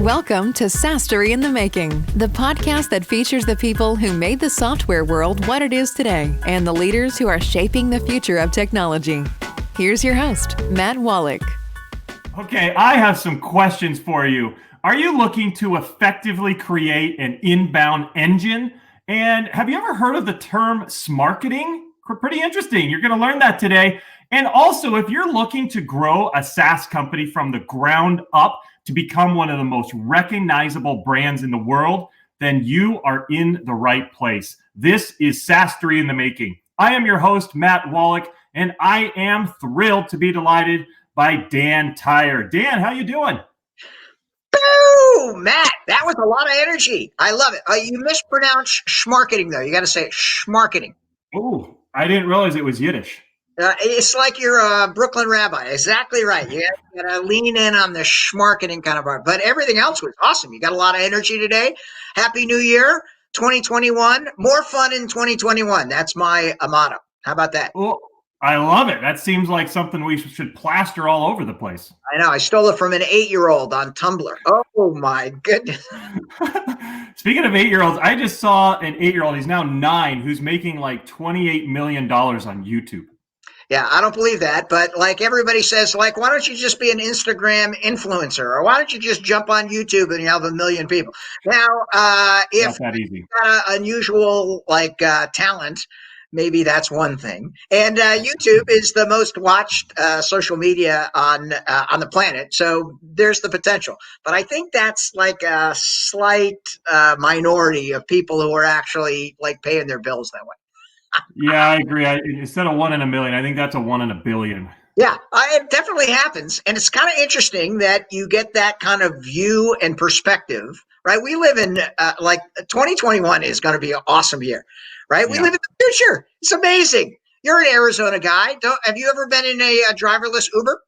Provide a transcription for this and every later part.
Welcome to SaaS-Story in the Making, the podcast that features the people who made the software world what it is today and the leaders who are shaping the future of technology. Here's your host, Matt Wolach. Okay, I have some questions for you. Are you looking to effectively create an inbound engine? And have you ever heard of the term Smarketing? Pretty interesting. You're going to learn that today. And also, if you're looking to grow a SaaS company from the ground up to become one of the most recognizable brands in the world, then you are in the right place. This is SaaS-Story in the Making. I am your host, Matt Wolach, and I am thrilled to be delighted by Dan Tyre. Dan, how you doing? Boom, Matt, that was a lot of energy. I love it. You mispronounced Smarketing, though. You got to say Smarketing. Oh, I didn't realize it was Yiddish. It's like you're a Brooklyn rabbi. Exactly right. You got to lean in on the Smarketing kind of part. But everything else was awesome. You got a lot of energy today. Happy New Year, 2021. More fun in 2021. That's my motto. How about that? Well, I love it. That seems like something we should plaster all over the place. I know. I stole it from an 8-year-old on Tumblr. Oh, my goodness. Speaking of 8-year-olds, I just saw an 8-year-old. He's now 9, who's making like $28 million on YouTube. Yeah, I don't believe that. But like everybody says, like, why don't you just be an Instagram influencer? Or why don't you just jump on YouTube and you have 1 million people? Now, if Not that easy. Unusual talent, maybe that's one thing. And YouTube is the most watched social media on the planet. So there's the potential. But I think that's like a slight minority of people who are actually like paying their bills that way. Yeah, I agree. Instead of 1 in a million, I think that's a 1 in a billion. Yeah, it definitely happens. And it's kind of interesting that you get that kind of view and perspective, right? We live in 2021 is going to be an awesome year, right? We live in the future. It's amazing. You're an Arizona guy. Have you ever been in a driverless Uber?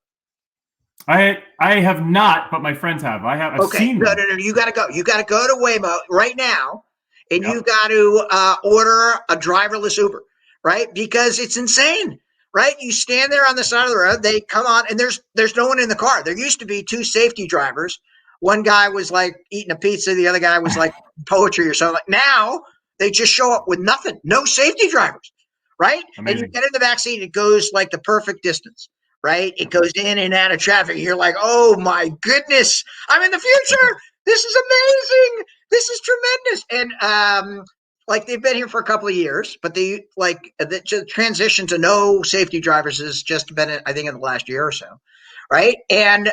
I have not, but my friends have. I've seen them. No. You got to go. You got to go to Waymo right now. And you got to order a driverless Uber, right? Because it's insane, right? You stand there on the side of the road, they come on, and there's no one in the car. There used to be 2 safety drivers. One guy was like eating a pizza, the other guy was like poetry or something. Now they just show up with nothing, no safety drivers, right? Amazing. And you get in the back seat, it goes like the perfect distance, right? It goes in and out of traffic. You're like, oh my goodness, I'm in the future. This is amazing. This is tremendous. And they've been here for a couple of years, but the transition to no safety drivers has just been, I think, in the last year or so, right? And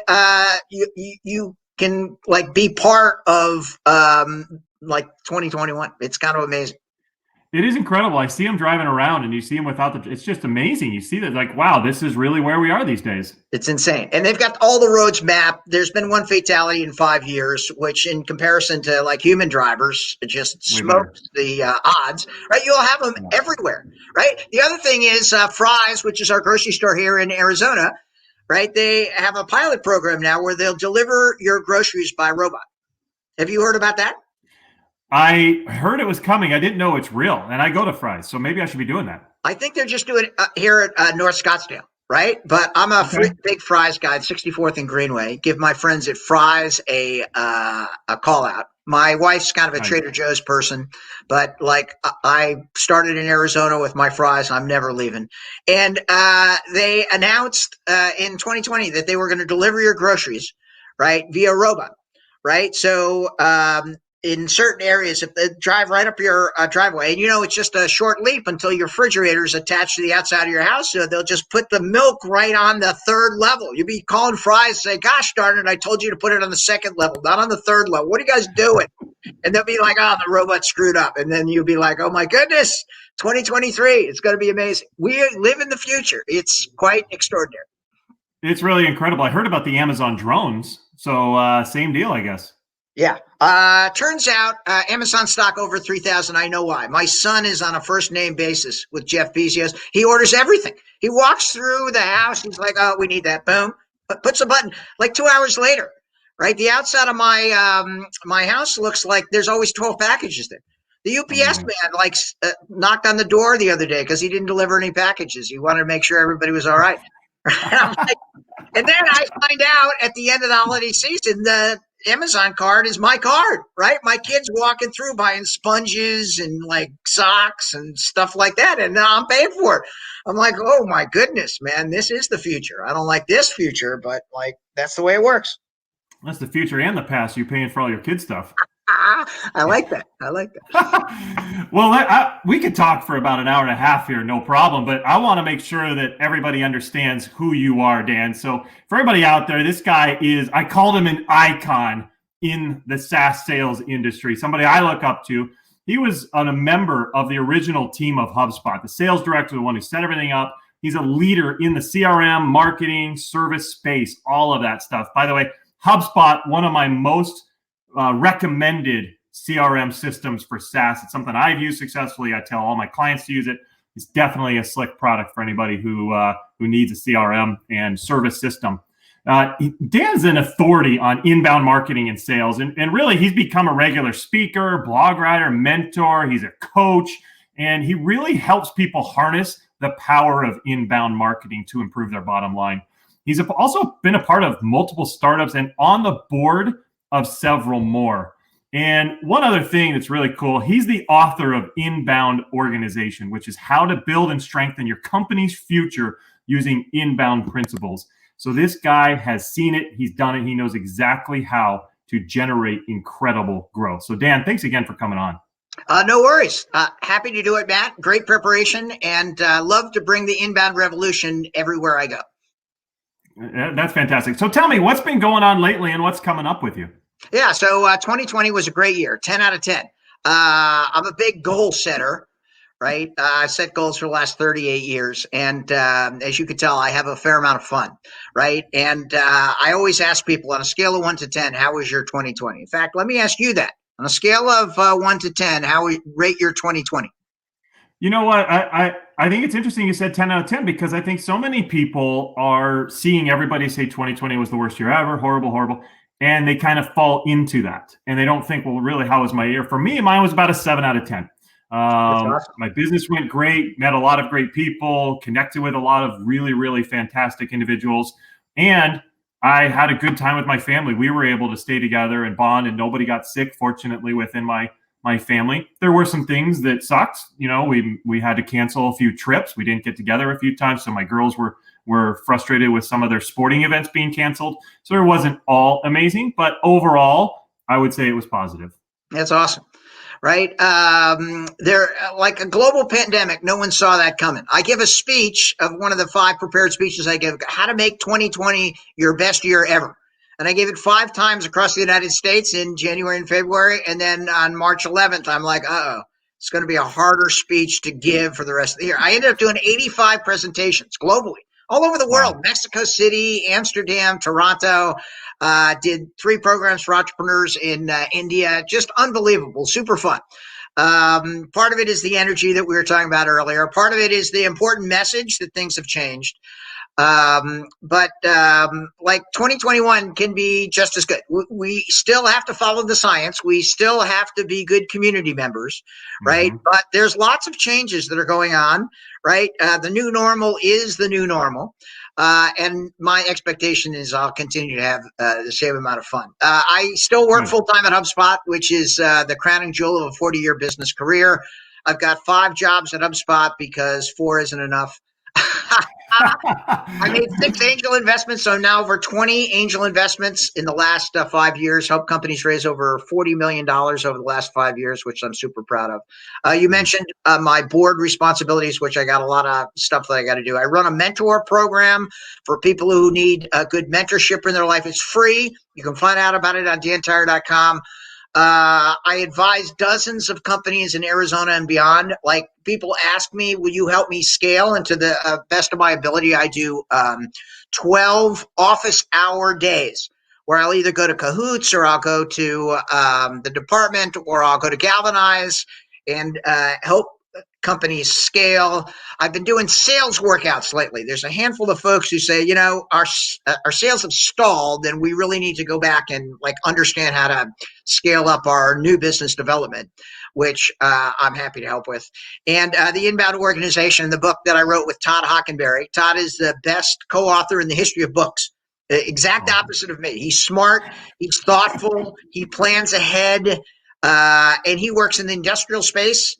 you can like be part of 2021. It's kind of amazing. It is incredible. I see them driving around and you see them without it's just amazing. You see that like, wow, this is really where we are these days. It's insane. And they've got all the roads mapped. There's been 1 fatality in 5 years, which in comparison to like human drivers, it just smokes the odds, right? You'll have them everywhere, right? The other thing is Fry's, which is our grocery store here in Arizona, right? They have a pilot program now where they'll deliver your groceries by robot. Have you heard about that? I heard it was coming. I didn't know it's real. And I go to Fry's, so maybe I should be doing that. I think they're just doing it here at North Scottsdale, right? But I'm a big Fry's guy, 64th and Greenway. Give my friends at Fry's a call out. My wife's kind of a Trader Joe's person, but like I started in Arizona with my Fry's. I'm never leaving. And they announced in 2020 that they were going to deliver your groceries, right, via robot, right? So in certain areas, if they drive right up your driveway, and it's just a short leap until your refrigerator is attached to the outside of your house, so they'll just put the milk right on the 3rd level. You'll be calling Fry's and say, gosh darn it, I told you to put it on the 2nd level, not on the 3rd level. What are you guys doing? And they'll be like, oh, the robot screwed up. And then you'll be like, oh my goodness, 2023, it's going to be amazing. We live in the future. It's quite extraordinary. It's really incredible. I heard about the Amazon drones. So same deal, I guess. Yeah. Turns out Amazon stock over 3,000. I know why. My son is on a first name basis with Jeff Bezos. He orders everything. He walks through the house. He's like, oh, we need that. Boom. Puts a button. Like 2 hours later, right? The outside of my house looks like there's always 12 packages there. The UPS man knocked on the door the other day because he didn't deliver any packages. He wanted to make sure everybody was all right. And then I find out at the end of the holiday season that Amazon card is my card, right? My kid's walking through buying sponges and like socks and stuff like that, and now I'm paying for it. I'm like, oh my goodness, man, this is the future. I don't like this future, but like that's the way it works. That's the future and the past. You paying for all your kid stuff. I like that. I like that. Well, we could talk for about an hour and a half here, no problem. But I want to make sure that everybody understands who you are, Dan. So for everybody out there, this guy is, I called him an icon in the SaaS sales industry, somebody I look up to. He was a member of the original team of HubSpot, the sales director, the one who set everything up. He's a leader in the CRM, marketing, service space, all of that stuff. By the way, HubSpot, one of my most recommended CRM systems for SaaS. It's something I've used successfully. I tell all my clients to use it. It's definitely a slick product for anybody who needs a CRM and service system. Dan's an authority on inbound marketing and sales, and really he's become a regular speaker, blog writer, mentor. He's a coach, and he really helps people harness the power of inbound marketing to improve their bottom line. He's also been a part of multiple startups and on the board of several more. And one other thing that's really cool, he's the author of Inbound Organization, which is how to build and strengthen your company's future using inbound principles. So this guy has seen it, he's done it, he knows exactly how to generate incredible growth. So Dan, thanks again for coming on. No worries. Happy to do it, Matt. Great preparation, and love to bring the inbound revolution everywhere I go. That's fantastic. So tell me, what's been going on lately and what's coming up with you? Yeah, so 2020 was a great year, 10 out of 10. I'm a big goal setter, right? I set goals for the last 38 years. And as you can tell, I have a fair amount of fun, right? And I always ask people on a scale of 1 to 10, how was your 2020? In fact, let me ask you that. On a scale of 1 to 10, how would you rate your 2020? You know what? I think it's interesting you said 10 out of 10 because I think so many people are seeing everybody say 2020 was the worst year ever, horrible, horrible. And they kind of fall into that. And they don't think, well, really, how was my year? For me, mine was about a 7 out of 10. Awesome. My business went great, met a lot of great people, connected with a lot of really, really fantastic individuals. And I had a good time with my family. We were able to stay together and bond, and nobody got sick, fortunately, within my family. There were some things that sucked. You know, we had to cancel a few trips. We didn't get together a few times. So my girls were frustrated with some of their sporting events being canceled. So it wasn't all amazing, but overall, I would say it was positive. That's awesome. Right? They're like a global pandemic. No one saw that coming. I give a speech of one of the 5 prepared speeches I give, how to make 2020 your best year ever. And I gave it 5 times across the United States in January and February. And then on March 11th, I'm like, it's going to be a harder speech to give for the rest of the year. I ended up doing 85 presentations globally, all over the world. Wow. Mexico City, Amsterdam, Toronto, did 3 programs for entrepreneurs in India. Just unbelievable, super fun. Part of it is the energy that we were talking about earlier. Part of it is the important message that things have changed. But like 2021 can be just as good. We still have to follow the science. We still have to be good community members, right? Mm-hmm. But there's lots of changes that are going on, right? The new normal is the new normal. And my expectation is I'll continue to have the same amount of fun. I still work full-time at HubSpot, which is the crowning jewel of a 40-year business career. I've got 5 jobs at HubSpot because 4 isn't enough. I made 6 angel investments, so now over 20 angel investments in the last 5 years. Helped companies raise over $40 million over the last 5 years, which I'm super proud of. You mentioned my board responsibilities, which I got a lot of stuff that I got to do. I run a mentor program for people who need good mentorship in their life. It's free. You can find out about it on dantyre.com. I advise dozens of companies in Arizona and beyond. Like, people ask me, will you help me scale? And to the best of my ability, I do 12 office hour days where I'll either go to Cahoots or I'll go to the department or I'll go to Galvanize and help companies scale. I've been doing sales workouts lately. There's a handful of folks who say, our sales have stalled and we really need to go back and understand how to scale up our new business development, which I'm happy to help with. And the Inbound Organization, the book that I wrote with Todd Hockenberry. Todd is the best co-author in the history of books. Exact opposite of me. He's smart, he's thoughtful, he plans ahead, and he works in the industrial space.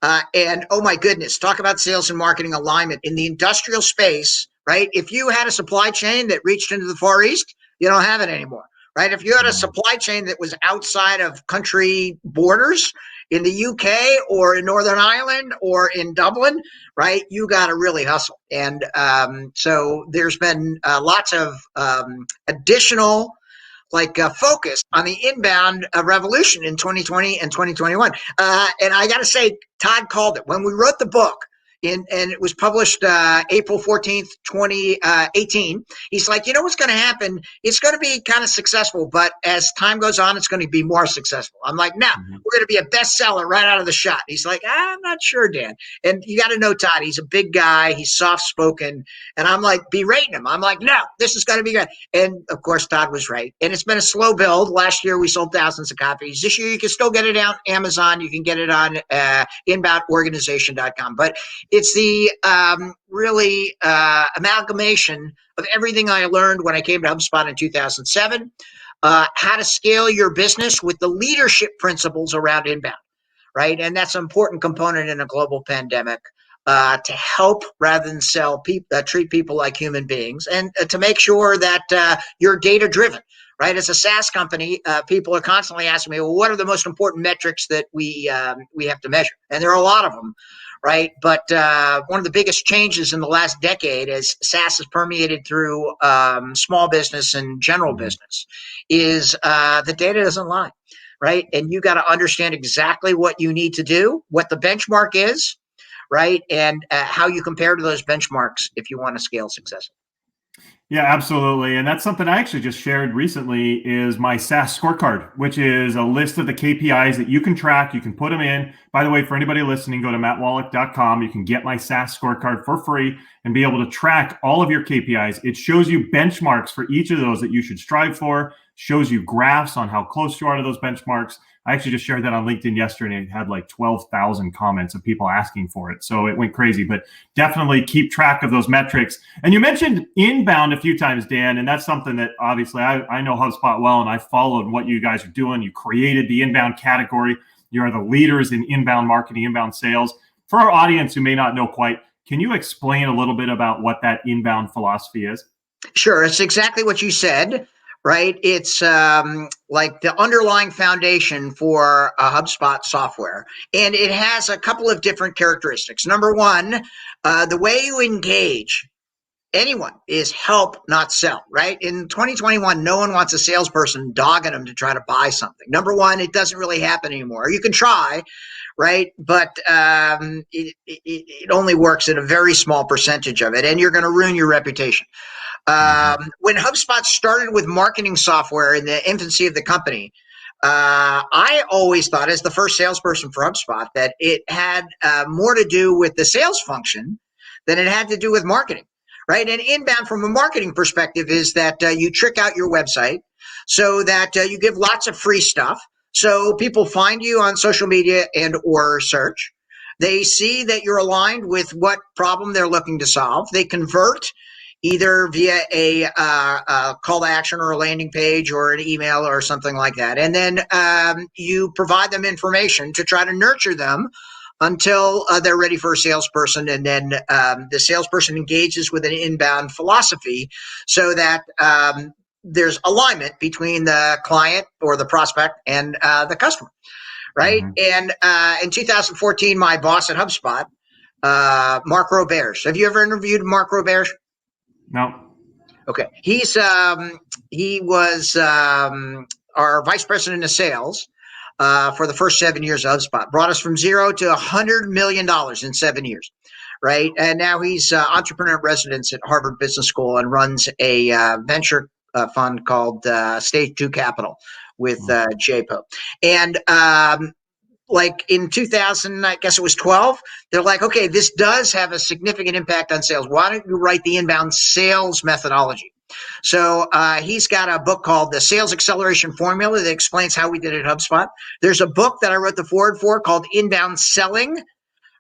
And oh my goodness, talk about sales and marketing alignment in the industrial space, right? If you had a supply chain that reached into the Far East, you don't have it anymore, right? If you had a supply chain that was outside of country borders in the UK or in Northern Ireland or in Dublin, right, you got to really hustle. And so there's been lots of additional focus on the inbound revolution in 2020 and 2021. And I got to say, Todd called it when we wrote the book. And it was published April 14th, 2018. He's like, you know what's going to happen? It's going to be kind of successful, but as time goes on, it's going to be more successful. I'm like, no, we're going to be a bestseller right out of the shot. He's like, I'm not sure, Dan. And you got to know Todd. He's a big guy. He's soft-spoken. And I'm like berating him. I'm like, no, this is going to be good. And of course, Todd was right. And it's been a slow build. Last year, we sold thousands of copies. This year, you can still get it on Amazon. You can get it on inboundorganization.com. But it's the really amalgamation of everything I learned when I came to HubSpot in 2007, how to scale your business with the leadership principles around inbound, right? And that's an important component in a global pandemic, to help rather than sell, treat people like human beings, and to make sure that you're data-driven. Right, as a SaaS company, people are constantly asking me, well, what are the most important metrics that we have to measure? And there are a lot of them, right? But one of the biggest changes in the last decade, as SaaS has permeated through small business and general business, is the data doesn't lie, right? And you got to understand exactly what you need to do, what the benchmark is, right? And how you compare to those benchmarks if you want to scale successfully. Yeah, absolutely. And that's something I actually just shared recently is my SaaS scorecard, which is a list of the KPIs that you can track. You can put them in. By the way, for anybody listening, go to mattwolach.com. You can get my SaaS scorecard for free and be able to track all of your KPIs. It shows you benchmarks for each of those that you should strive for, shows you graphs on how close you are to those benchmarks. I actually just shared that on LinkedIn yesterday, and it had like 12,000 comments of people asking for it. So it went crazy, but definitely keep track of those metrics. And you mentioned inbound a few times, Dan, and that's something that obviously I know HubSpot well, and I followed what you guys are doing. You created the inbound category. You are the leaders in inbound marketing, inbound sales. For our audience who may not know quite, can you explain a little bit about what that inbound philosophy is? Sure. It's exactly what you said. Right. It's like the underlying foundation for HubSpot software. And it has a couple of different characteristics. Number one, the way you engage anyone is help, not sell, right? In 2021, no one wants a salesperson dogging them to try to buy something. Number one, it doesn't really happen anymore. You can try, right? But it only works in a very small percentage of it, and you're going to ruin your reputation. When HubSpot started with marketing software in the infancy of the company, I always thought, as the first salesperson for HubSpot, that it had more to do with the sales function than it had to do with marketing, right? And inbound from a marketing perspective is that you trick out your website so that you give lots of free stuff. So people find you on social media and or search. They see that you're aligned with what problem they're looking to solve. They convert either via a call to action or a landing page or an email or something like that. And then you provide them information to try to nurture them until they're ready for a salesperson. And then the salesperson engages with an inbound philosophy so that there's alignment between the client or the prospect and the customer, right? And in 2014, my boss at HubSpot, Mark Roberge. Have you ever interviewed Mark Roberge? No. Okay. He was our vice president of sales for the first 7 years of HubSpot. Brought us from zero to $100 million in 7 years, right? And now he's entrepreneur in residence at Harvard Business School and runs a venture fund called Stage 2 Capital with JPO. And like in 2000, I guess it was 12, they're like, okay, this does have a significant impact on sales. Why don't you write the inbound sales methodology? So he's got a book called The Sales Acceleration Formula that explains how we did it at HubSpot. There's a book that I wrote the foreword for called Inbound Selling,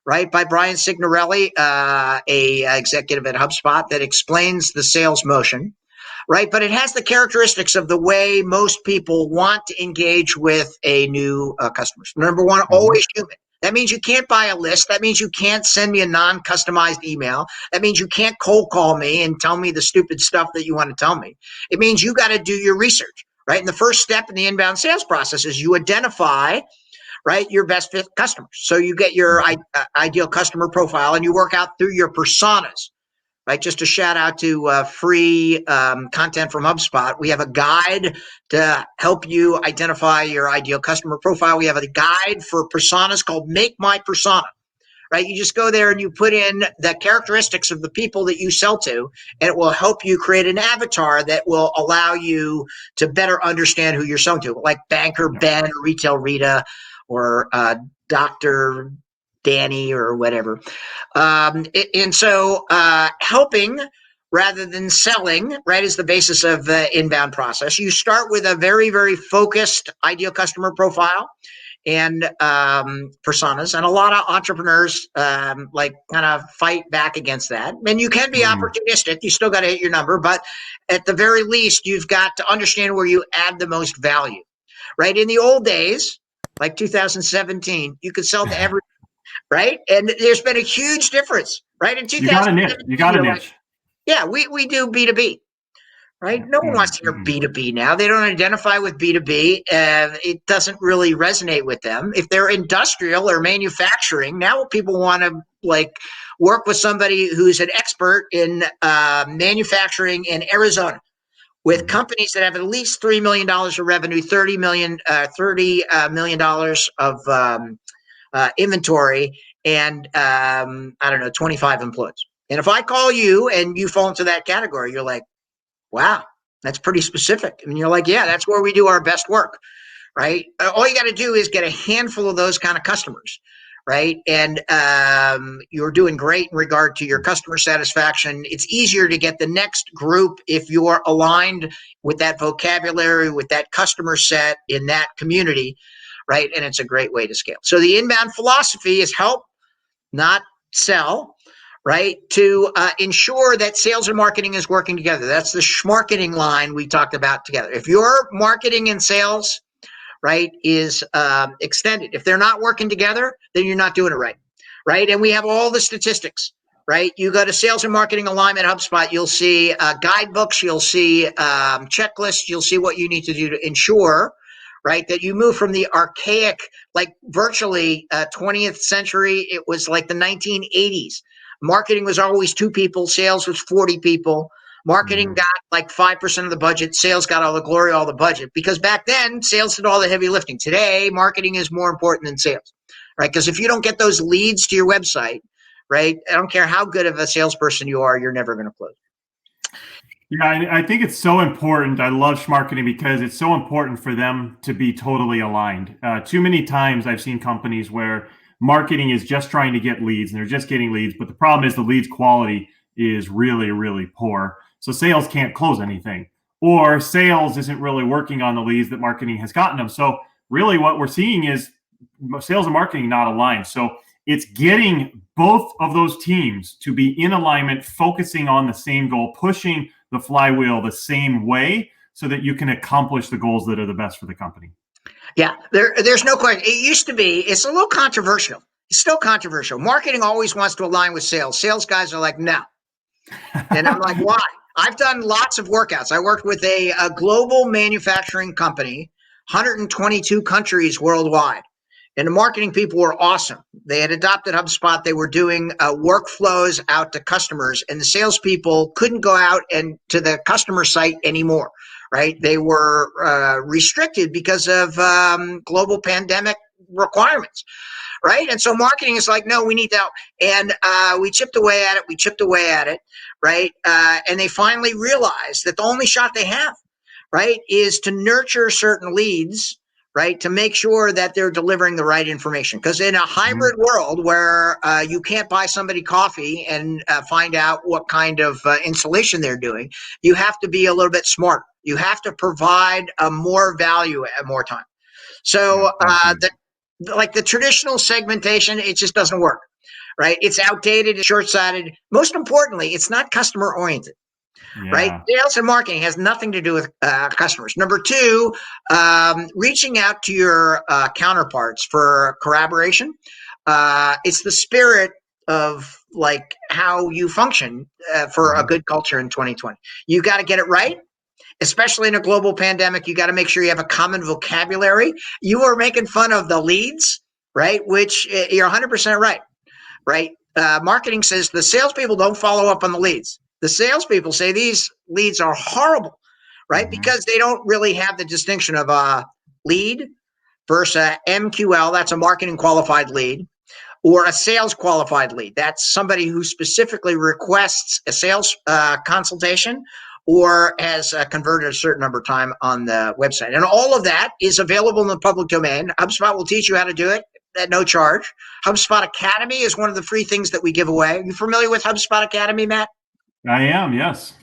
right, by Brian Signorelli, a executive at HubSpot, that explains the sales motion. right? But it has the characteristics of the way most people want to engage with a new customer. Number one, always human. That means you can't buy a list. That means you can't send me a non-customized email. That means you can't cold call me and tell me the stupid stuff that you want to tell me. It means you got to do your research, right? And the first step in the inbound sales process is you identify, right, your best fit customers. So you get your ideal customer profile and you work out through your personas. Right, just a shout out to free content from HubSpot. We have a guide to help you identify your ideal customer profile. We have a guide for personas called Make My Persona. Right, you just go there and you put in the characteristics of the people that you sell to, and it will help you create an avatar that will allow you to better understand who you're selling to, like Banker Ben, or Retail Rita, or Dr. Danny or whatever. And so helping rather than selling, right, is the basis of the inbound process. You start with a very, very focused ideal customer profile and personas. And a lot of entrepreneurs like kind of fight back against that. And you can be opportunistic. You still got to hit your number. But at the very least, you've got to understand where you add the most value, right? In the old days, like 2017, you could sell to every right? And there's been a huge difference, right? In 2017, you got a niche. Yeah, we do B2B, right? No one wants to hear B2B now. They don't identify with B2B. It doesn't really resonate with them. If they're industrial or manufacturing, now people want to like work with somebody who's an expert in manufacturing in Arizona, with companies that have at least $3 million of revenue, $30 million of inventory, and I don't know, 25 employees. And if I call you and you fall into that category, you're like, wow, that's pretty specific. And you're like, yeah, that's where we do our best work, right? All you got to do is get a handful of those kind of customers, right? And you're doing great in regard to your customer satisfaction. It's easier to get the next group if you're aligned with that vocabulary, with that customer set in that community, right? And it's a great way to scale. So the inbound philosophy is help, not sell, right? To ensure that sales and marketing is working together. That's the Smarketing line we talked about together. If your marketing and sales, right, is extended, if they're not working together, then you're not doing it right, right? And we have all the statistics, right? You go to sales and marketing alignment HubSpot, you'll see guidebooks, you'll see checklists, you'll see what you need to do to ensure, right, that you move from the archaic, like virtually 20th century, it was like the 1980s. Marketing was always 2 people, sales was 40 people. Marketing got like 5% of the budget, sales got all the glory, all the budget. Because back then, sales did all the heavy lifting. Today, marketing is more important than sales, right? Because if you don't get those leads to your website, right, I don't care how good of a salesperson you are, you're never going to close. Yeah, I think it's so important. I love Smarketing because it's so important for them to be totally aligned. Too many times I've seen companies where marketing is just trying to get leads and they're just getting leads, but the problem is the leads quality is really, really poor. So sales can't close anything, or sales isn't really working on the leads that marketing has gotten them. So really what we're seeing is sales and marketing not aligned. So it's getting both of those teams to be in alignment, focusing on the same goal, pushing the flywheel the same way so that you can accomplish the goals that are the best for the company. Yeah, there's no question. It used to be, it's a little controversial. It's still controversial. Marketing always wants to align with sales. Sales guys are like, no. And I'm like, why? I've done lots of workouts. I worked with a global manufacturing company, 122 countries worldwide. And the marketing people were awesome. They had adopted HubSpot. They were doing workflows out to customers, and the salespeople couldn't go out and to the customer site anymore, right? They were restricted because of global pandemic requirements, right? And so marketing is like, no, we need that. And we chipped away at it, right? And they finally realized that the only shot they have, right, is to nurture certain leads, right, to make sure that they're delivering the right information. Because in a hybrid world where you can't buy somebody coffee and find out what kind of installation they're doing, you have to be a little bit smarter. You have to provide more value at more time. So the traditional segmentation, it just doesn't work, right? It's outdated, it's short-sighted. Most importantly, it's not customer-oriented. right? Yeah. Sales and marketing has nothing to do with customers. Number two, reaching out to your counterparts for collaboration. It's the spirit of like how you function for a good culture in 2020. You got to get it right. Especially in a global pandemic, you got to make sure you have a common vocabulary. You were making fun of the leads, right? Which you're 100% right, right? Marketing says the salespeople don't follow up on the leads. The salespeople say these leads are horrible, right? Because they don't really have the distinction of a lead versus a MQL, that's a marketing qualified lead, or a sales qualified lead. That's somebody who specifically requests a sales consultation or has converted a certain number of time on the website. And all of that is available in the public domain. HubSpot will teach you how to do it at no charge. HubSpot Academy is one of the free things that we give away. Are you familiar with HubSpot Academy, Matt? I am, yes.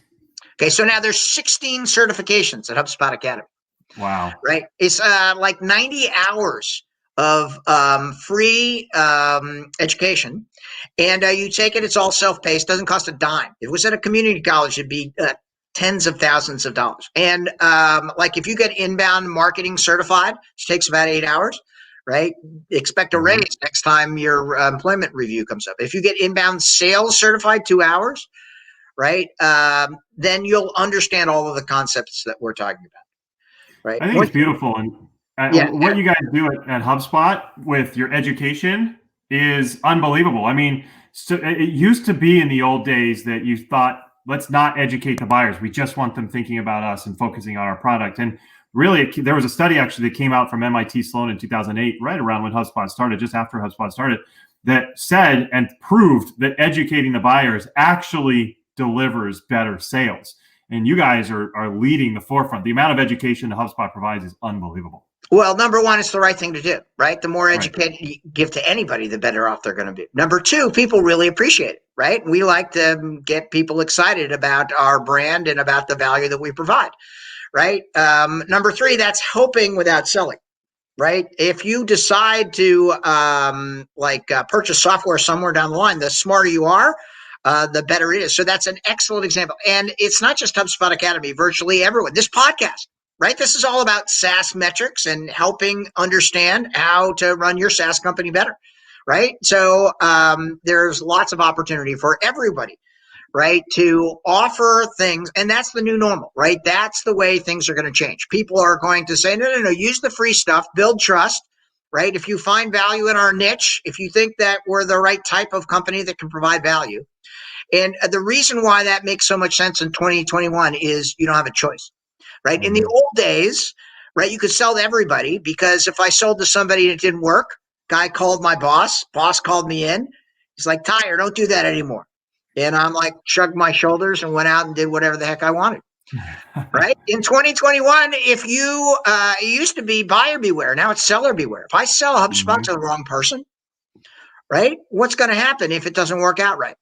Okay, so now there's 16 certifications at HubSpot Academy. Wow. Right? It's like 90 hours of free education. And you take it, it's all self-paced, doesn't cost a dime. If it was at a community college, it'd be tens of thousands of dollars. And like if you get inbound marketing certified, which takes about 8 hours, right? Expect a raise next time your employment review comes up. If you get inbound sales certified, 2 hours, right? Then you'll understand all of the concepts that we're talking about. Right. I think it's beautiful. And what you guys do at HubSpot with your education is unbelievable. I mean, so it used to be in the old days that you thought, let's not educate the buyers. We just want them thinking about us and focusing on our product. And really, there was a study actually that came out from MIT Sloan in 2008, right around when HubSpot started, just after HubSpot started, that said and proved that educating the buyers actually delivers better sales. And you guys are leading the forefront. The amount of education that HubSpot provides is unbelievable. Well, number one, it's the right thing to do, right? The more educated you give to anybody, the better off they're going to be. Number two, people really appreciate it, right? We like to get people excited about our brand and about the value that we provide, right? Number three, that's helping without selling, right? If you decide to purchase software somewhere down the line, the smarter you are, the better it is. So that's an excellent example. And it's not just HubSpot Academy, virtually everyone. This podcast, right? This is all about SaaS metrics and helping understand how to run your SaaS company better, right? So there's lots of opportunity for everybody, right, to offer things. And that's the new normal, right? That's the way things are going to change. People are going to say, no, use the free stuff, build trust. Right? If you find value in our niche, if you think that we're the right type of company that can provide value. And the reason why that makes so much sense in 2021 is you don't have a choice, right? In the old days, right, you could sell to everybody because if I sold to somebody and it didn't work, guy called my boss called me in. He's like, Tyre, don't do that anymore. And I'm like, shrugged my shoulders and went out and did whatever the heck I wanted. Right? In 2021, if you, it used to be buyer beware. Now it's seller beware. If I sell HubSpot to the wrong person, right? What's going to happen if it doesn't work out right?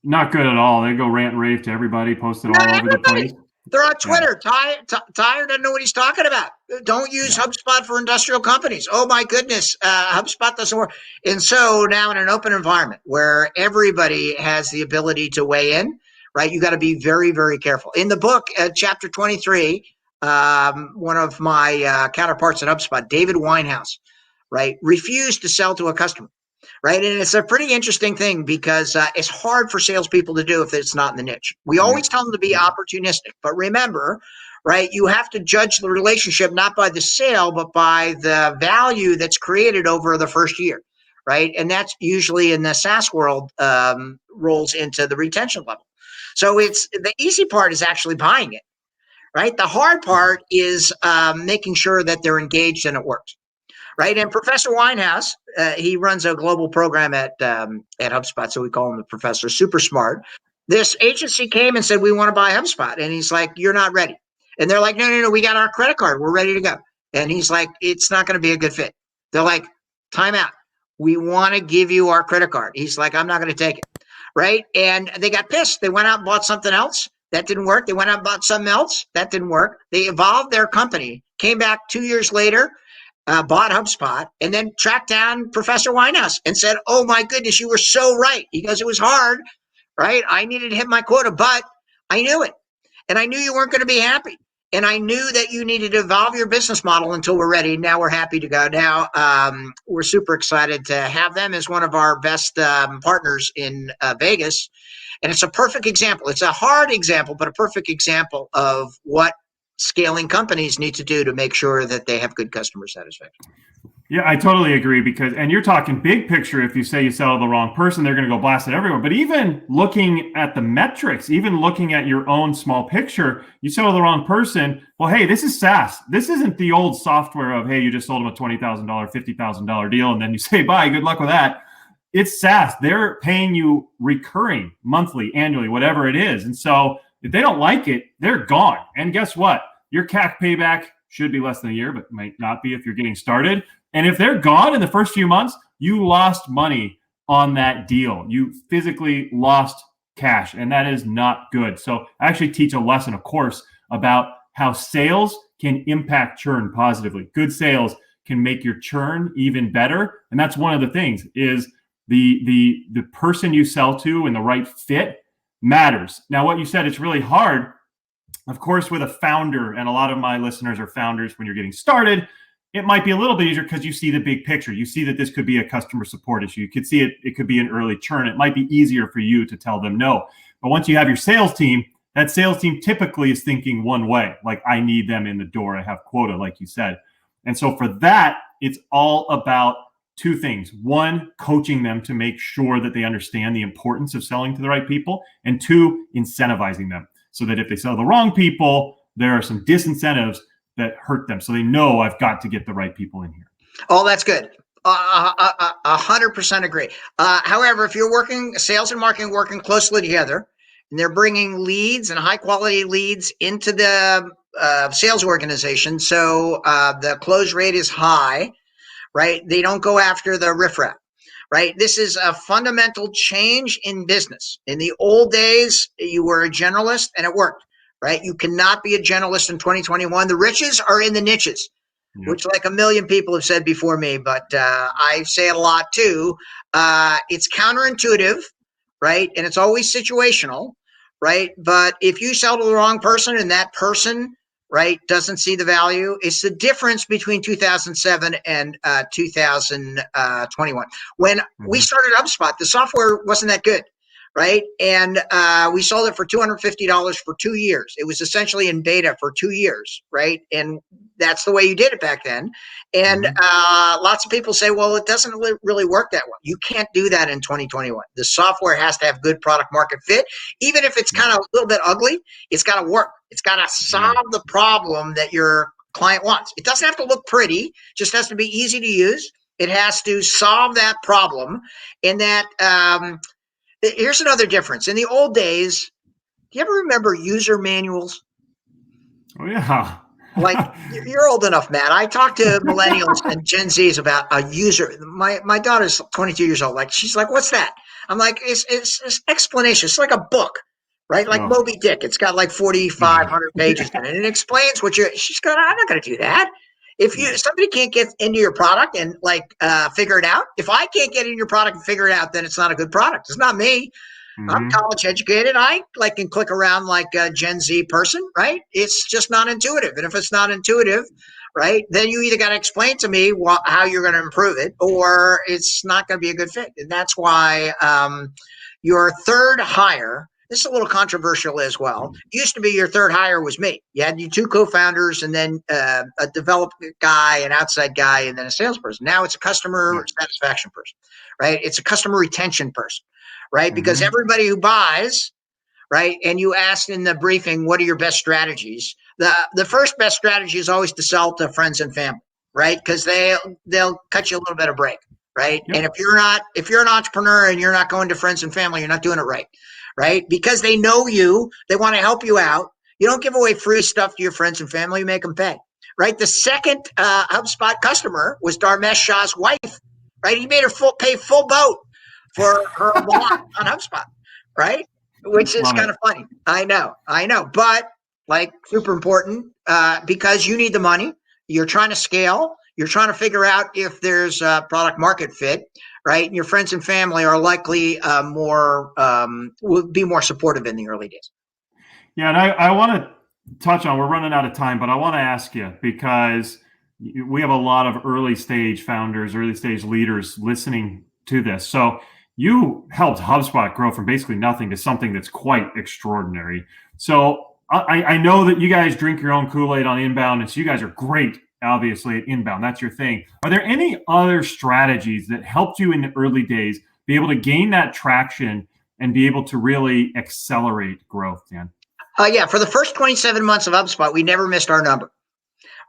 Not good at all. They go rant and rave to everybody, post it all over the place. They're on Twitter. Tyre doesn't know what he's talking about. Don't use HubSpot for industrial companies. Oh my goodness, HubSpot doesn't work. And so now in an open environment where everybody has the ability to weigh in, right? You got to be very, very careful. In the book, chapter 23, one of my counterparts at HubSpot, David Winehouse, right, refused to sell to a customer. Right. And it's a pretty interesting thing because it's hard for salespeople to do if it's not in the niche. We always tell them to be opportunistic. But remember, right, you have to judge the relationship not by the sale, but by the value that's created over the first year. Right. And that's usually in the SaaS world rolls into the retention level. So it's the easy part is actually buying it. Right. The hard part is making sure that they're engaged and it works. Right. And Professor Winehouse, he runs a global program at HubSpot. So we call him the professor, super smart. This agency came and said, we want to buy HubSpot. And he's like, you're not ready. And they're like, no, we got our credit card. We're ready to go. And he's like, it's not going to be a good fit. They're like, time out. We want to give you our credit card. He's like, I'm not going to take it. Right. And they got pissed. They went out and bought something else. That didn't work. They went out and bought something else. That didn't work. They evolved their company, came back 2 years later, bought HubSpot, and then tracked down Professor Winehouse and said, oh my goodness, you were so right. He goes, it was hard, right? I needed to hit my quota, but I knew it. And I knew you weren't going to be happy. And I knew that you needed to evolve your business model until we're ready. Now we're happy to go. Now we're super excited to have them as one of our best partners in Vegas. And it's a perfect example. It's a hard example, but a perfect example of what scaling companies need to do to make sure that they have good customer satisfaction. Yeah, I totally agree and you're talking big picture. If you say you sell to the wrong person, they're going to go blast it everywhere. But even looking at the metrics, even looking at your own small picture, you sell to the wrong person. Well, hey, this is SaaS. This isn't the old software of, hey, you just sold them a $20,000, $50,000 deal, and then you say, bye, good luck with that. It's SaaS. They're paying you recurring, monthly, annually, whatever it is. And so if they don't like it, they're gone. And guess what? Your CAC payback should be less than a year, but might not be if you're getting started. And if they're gone in the first few months, you lost money on that deal. You physically lost cash, and that is not good. So I actually teach a lesson, of course, about how sales can impact churn positively. Good sales can make your churn even better. And that's one of the things is the person you sell to and the right fit matters. Now, what you said, it's really hard, of course, with a founder, and a lot of my listeners are founders when you're getting started. It might be a little bit easier because you see the big picture. You see that this could be a customer support issue. You could see it could be an early churn. It might be easier for you to tell them no. But once you have your sales team, that sales team typically is thinking one way, like I need them in the door. I have quota, like you said. And so for that, it's all about two things. One, coaching them to make sure that they understand the importance of selling to the right people. And two, incentivizing them so that if they sell to the wrong people, there are some disincentives that hurt them. So they know I've got to get the right people in here. Oh, that's good. 100% agree. However, if you're working sales and marketing working closely together, and they're bringing leads and high quality leads into the sales organization, so the close rate is high, right? They don't go after the riffraff, right? This is a fundamental change in business. In the old days, you were a generalist and it worked. Right? You cannot be a generalist in 2021. The riches are in the niches, which like a million people have said before me, but I say it a lot too. It's counterintuitive, right? And it's always situational, right? But if you sell to the wrong person and that person, right, doesn't see the value, it's the difference between 2007 and 2021. When we started HubSpot, the software wasn't that good. Right. And we sold it for $250 for 2 years. It was essentially in beta for 2 years. Right. And that's the way you did it back then. And lots of people say, well, it doesn't really work that well. You can't do that in 2021. The software has to have good product market fit. Even if it's kind of a little bit ugly, it's got to work. It's got to solve the problem that your client wants. It doesn't have to look pretty, just has to be easy to use. It has to solve that problem. And that, here's another difference. In the old days, do you ever remember user manuals? Oh, yeah. Like, you're old enough, Matt. I talk to millennials and Gen Zs about a user. My daughter's 22 years old. Like, she's like, what's that? I'm like, it's explanation. It's like a book, right? Like Moby Dick. It's got like 4,500 pages in it. And it explains what she's going, I'm not going to do that. If somebody can't get into your product and figure it out, if I can't get in your product and figure it out, then it's not a good product. It's not me. I'm college educated. I can click around like a Gen Z person, right? It's just not intuitive. And if it's not intuitive, right, then you either got to explain to me how you're going to improve it, or it's not going to be a good fit. And that's why your third hire, this is a little controversial as well. It used to be your third hire was me. You had your two co-founders and then a development guy, an outside guy, and then a salesperson. Now it's a customer satisfaction person, right? It's a customer retention person, right? Because everybody who buys, right, and you asked in the briefing, what are your best strategies? The first best strategy is always to sell to friends and family, right? Because they'll cut you a little bit of break, right? And if you're an entrepreneur and you're not going to friends and family, you're not doing it right. Right? Because they know you, they want to help you out. You don't give away free stuff to your friends and family, you make them pay. Right? The second HubSpot customer was Dharmesh Shah's wife. Right? He made her pay full boat for her launch on HubSpot. Right? Which is kind of funny. I know. But super important because you need the money. You're trying to scale. You're trying to figure out if there's a product market fit. Right, and your friends and family are likely will be more supportive in the early days. Yeah, and I want to touch on, we're running out of time, but I want to ask you, because we have a lot of early stage founders, early stage leaders listening to this. So you helped HubSpot grow from basically nothing to something that's quite extraordinary. So I know that you guys drink your own Kool-Aid on inbound, and so you guys are great, obviously, at inbound. That's your thing. Are there any other strategies that helped you in the early days be able to gain that traction and be able to really accelerate growth, Dan? Yeah, for the first 27 months of HubSpot, we never missed our number,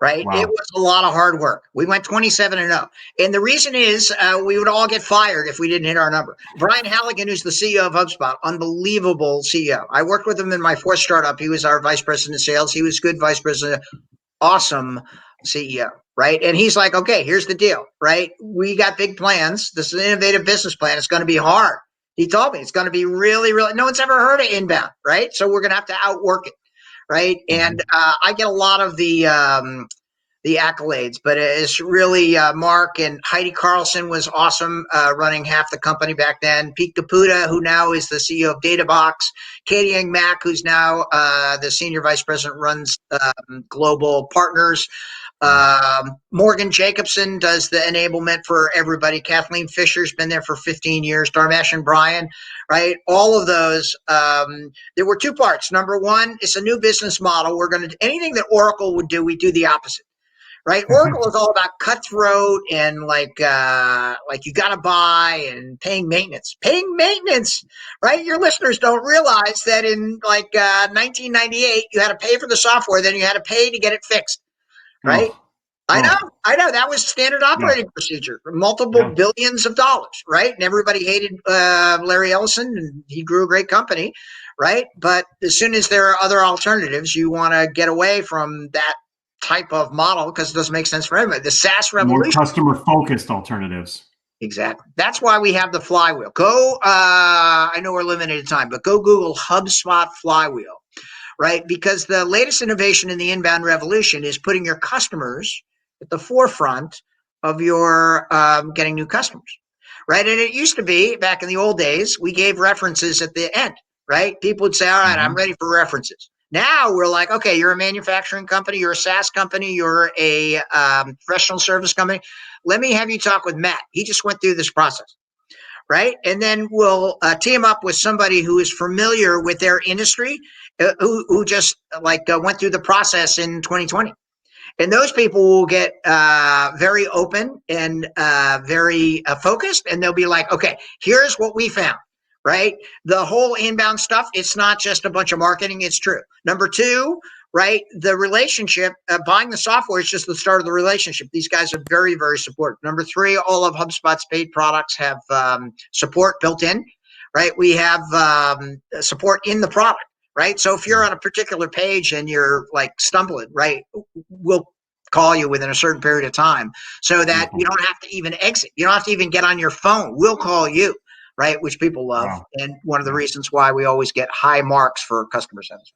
right? Wow. It was a lot of hard work. We went 27-0. And the reason is we would all get fired if we didn't hit our number. Brian Halligan, who's the CEO of HubSpot, unbelievable CEO. I worked with him in my fourth startup. He was our vice president of sales. He was good vice president, awesome CEO, right? And he's like, okay, here's the deal, right? We got big plans. This is an innovative business plan. It's going to be hard. He told me it's going to be really, really, no one's ever heard of inbound, right? So we're going to have to outwork it, right? And I get a lot of the accolades, but it's really Mark and Heidi Carlson was awesome running half the company back then. Pete Caputa, who now is the CEO of DataBox. Katie Young Mack, who's now the senior vice president, runs global partners. Morgan Jacobson does the enablement for everybody. Kathleen Fisher's been there for 15 years. Dharmesh and Brian, right? All of those. There were two parts. Number one, it's a new business model. We're going to, anything that Oracle would do, we do the opposite. Right, Oracle is all about cutthroat and like you got to buy and paying maintenance. Paying maintenance, right? Your listeners don't realize that in 1998, you had to pay for the software, then you had to pay to get it fixed, right? Oh. I know. That was standard operating procedure for multiple billions of dollars, right? And everybody hated Larry Ellison, and he grew a great company, right? But as soon as there are other alternatives, you want to get away from that type of model because it doesn't make sense for everybody. The SaaS revolution. More customer-focused alternatives. Exactly. That's why we have the flywheel. Go, I know we're limited in time, but go Google HubSpot flywheel, right? Because the latest innovation in the inbound revolution is putting your customers at the forefront of your getting new customers, right? And it used to be, back in the old days, we gave references at the end, right? People would say, all right, I'm ready for references. Now we're like, okay, you're a manufacturing company, you're a SaaS company, you're a professional service company. Let me have you talk with Matt. He just went through this process, right? And then we'll team up with somebody who is familiar with their industry, who just went through the process in 2020. And those people will get very open and very focused, and they'll be like, okay, here's what we found. Right? The whole inbound stuff, it's not just a bunch of marketing, it's true. Number two, right? The relationship, buying the software is just the start of the relationship. These guys are very, very supportive. Number three, all of HubSpot's paid products have support built in, right? We have support in the product, right? So if you're on a particular page and you're like stumbling, right? We'll call you within a certain period of time so that you don't have to even exit. You don't have to even get on your phone. We'll call you. Right, which people love, and one of the reasons why we always get high marks for customer satisfaction.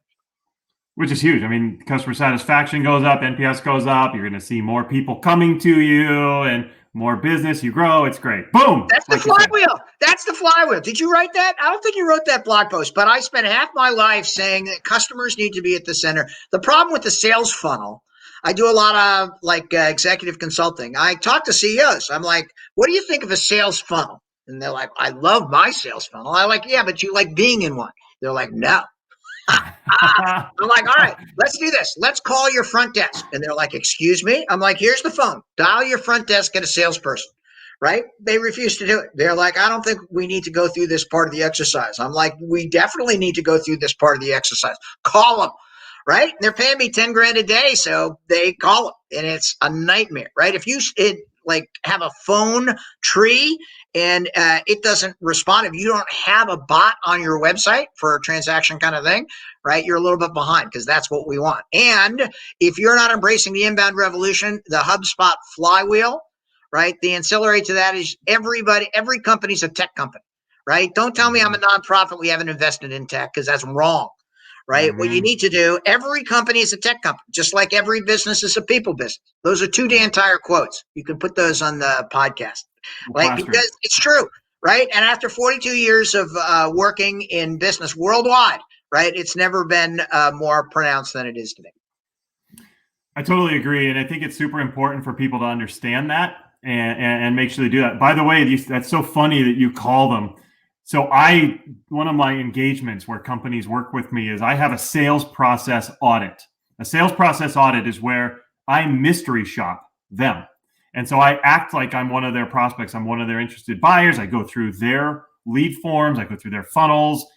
Which is huge. I mean, customer satisfaction goes up, NPS goes up. You're going to see more people coming to you, and more business. You grow. It's great. Boom. That's the flywheel. That's the flywheel. Did you write that? I don't think you wrote that blog post, but I spent half my life saying that customers need to be at the center. The problem with the sales funnel. I do a lot of executive consulting. I talk to CEOs. I'm like, what do you think of a sales funnel? And they're like, I love my sales funnel. I'm like, yeah, but you like being in one. They're like, no. I'm like, all right, let's do this. Let's call your front desk. And they're like, excuse me? I'm like, here's the phone. Dial your front desk, get a salesperson, right? They refuse to do it. They're like, I don't think we need to go through this part of the exercise. I'm like, we definitely need to go through this part of the exercise. Call them, right? And they're paying me 10 grand a day. So they call them, and it's a nightmare, right? If you have a phone tree and it doesn't respond, if you don't have a bot on your website for a transaction kind of thing, right, you're a little bit behind, because that's what we want. And if you're not embracing the inbound revolution, the HubSpot flywheel, right, the ancillary to that is every company's a tech company, right? Don't tell me I'm a nonprofit, we haven't invested in tech, because that's wrong. Right? What you need to do, every company is a tech company, just like every business is a people business. Those are two Dan Tyre quotes. You can put those on the podcast, because it's true, right? And after 42 years of working in business worldwide, right? It's never been more pronounced than it is today. I totally agree. And I think it's super important for people to understand that and make sure they do that. By the way, that's so funny that you call them. So one of my engagements where companies work with me is I have a sales process audit. A sales process audit is where I mystery shop them. And so I act like I'm one of their prospects. I'm one of their interested buyers. I go through their lead forms. I go through their funnels.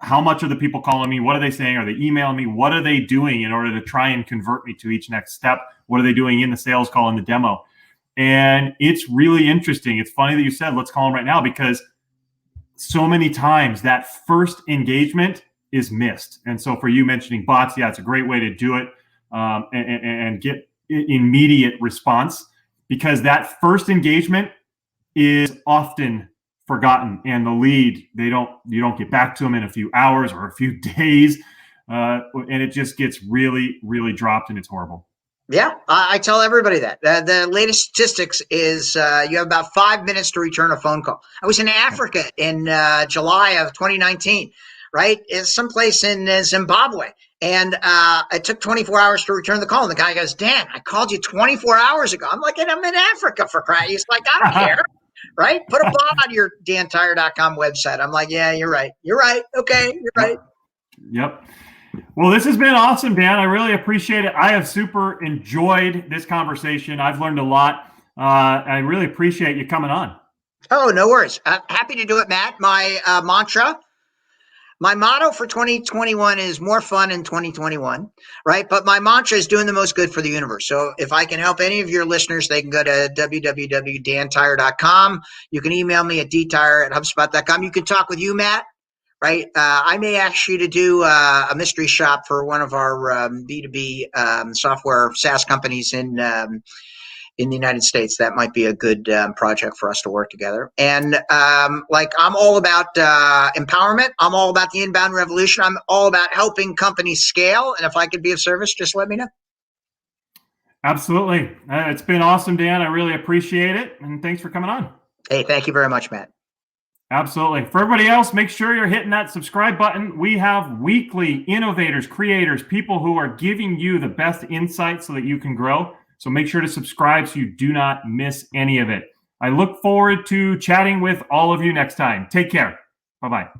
How much are the people calling me? What are they saying? Are they emailing me? What are they doing in order to try and convert me to each next step? What are they doing in the sales call, in the demo? And it's really interesting. It's funny that you said, let's call them right now, because so many times that first engagement is missed. And so for you mentioning bots, yeah, it's a great way to do it and get immediate response, because that first engagement is often forgotten, and the lead, you don't get back to them in a few hours or a few days, and it just gets really, really dropped, and it's horrible. Yeah, I tell everybody that. The latest statistics is you have about 5 minutes to return a phone call. I was in Africa in July of 2019, right? It's someplace in Zimbabwe. And it took 24 hours to return the call. And the guy goes, Dan, I called you 24 hours ago. I'm like, and I'm in Africa for crying. He's like, I don't care, right? Put a bot on your dantyre.com website. I'm like, yeah, you're right. You're right. Okay, you're right. Yep. Well, this has been awesome, Dan. I really appreciate it. I have super enjoyed this conversation. I've learned a lot. I really appreciate you coming on. Oh, no worries. Happy to do it, Matt. My motto for 2021 is more fun in 2021, right? But my mantra is doing the most good for the universe. So if I can help any of your listeners, they can go to www.dantyre.com. You can email me at dtyre@hubspot.com. You can talk with you, Matt, right? I may ask you to do a mystery shop for one of our B2B software SaaS companies in the United States. That might be a good project for us to work together. And I'm all about empowerment. I'm all about the inbound revolution. I'm all about helping companies scale. And if I could be of service, just let me know. Absolutely. It's been awesome, Dan. I really appreciate it. And thanks for coming on. Hey, thank you very much, Matt. Absolutely. For everybody else, make sure you're hitting that subscribe button. We have weekly innovators, creators, people who are giving you the best insights so that you can grow. So make sure to subscribe so you do not miss any of it. I look forward to chatting with all of you next time. Take care. Bye-bye.